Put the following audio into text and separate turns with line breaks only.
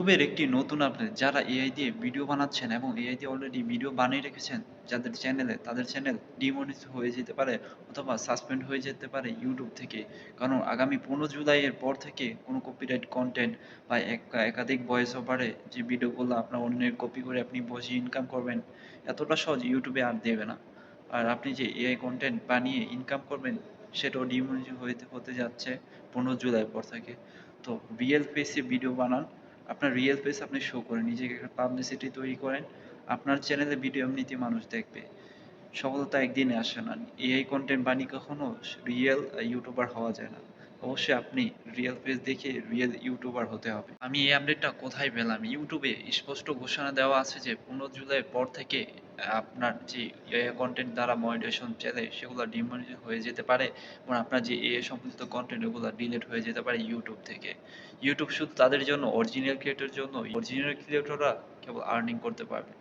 ইউটিউবের একটি নতুন আপডেট যারা এআই দিয়ে ভিডিও বানাচ্ছেন এবং এআই দিয়ে অলরেডি ভিডিও বানিয়ে রেখেছেন যাদের চ্যানেলে তাদের চ্যানেল ডিমনিটাইজ হয়ে যেতে পারে অথবা সাসপেন্ড হয়ে যেতে পারে ইউটিউব থেকে। কারণ আগামী 15 জুলাই এর পর থেকে কোনো কপিরাইট কন্টেন্ট বা একাধিক ভয়েস ওভারে যে ভিডিওগুলো আপনার অন্যের কপি করে আপনি বসে ইনকাম করবেন এতটা সহজ ইউটিউবে আর দেবে না। আর আপনি যে এআই কন্টেন্ট বানিয়ে ইনকাম করবেন সেটাও ডিমনিটাইজ হতে যাচ্ছে 15 জুলাই পর থেকে। তো রিয়েল ফেসে ভিডিও বানান, আপনার রিয়েল ফেস আপনি শো করেন, নিজেকে একটা পাবলিসিটি তৈরি করেন, আপনার চ্যানেলে ভিডিও এমনিতেই মানুষ দেখবে। সফলতা একদিনে আসে না। এআই কন্টেন্ট বানিয়ে কখনো রিয়েল ইউটিউবার হওয়া যায় না। অবশ্যই আপনি রিয়েল ফেস দেখে রিয়েল ইউটিউবার হতে হবে। আমি এই আপডেটটা কোথায় পেলাম? ইউটিউবে স্পষ্ট ঘোষণা দেওয়া আছে যে 15 জুলাইয়ের পর থেকে আপনার যে এআই কন্টেন্ট দ্বারা মনিটাইজেশন চলে সেগুলো ডিমনিটাইজ হয়ে যেতে পারে এবং আপনার যে এআই সম্পর্কিত কন্টেন্ট ওগুলো ডিলিট হয়ে যেতে পারে ইউটিউব থেকে। ইউটিউব শুধু তাদের জন্য অরিজিনাল ক্রিয়েটরের জন্য, অরিজিনাল ক্রিয়েটররা কেবল আর্নিং করতে পারবে।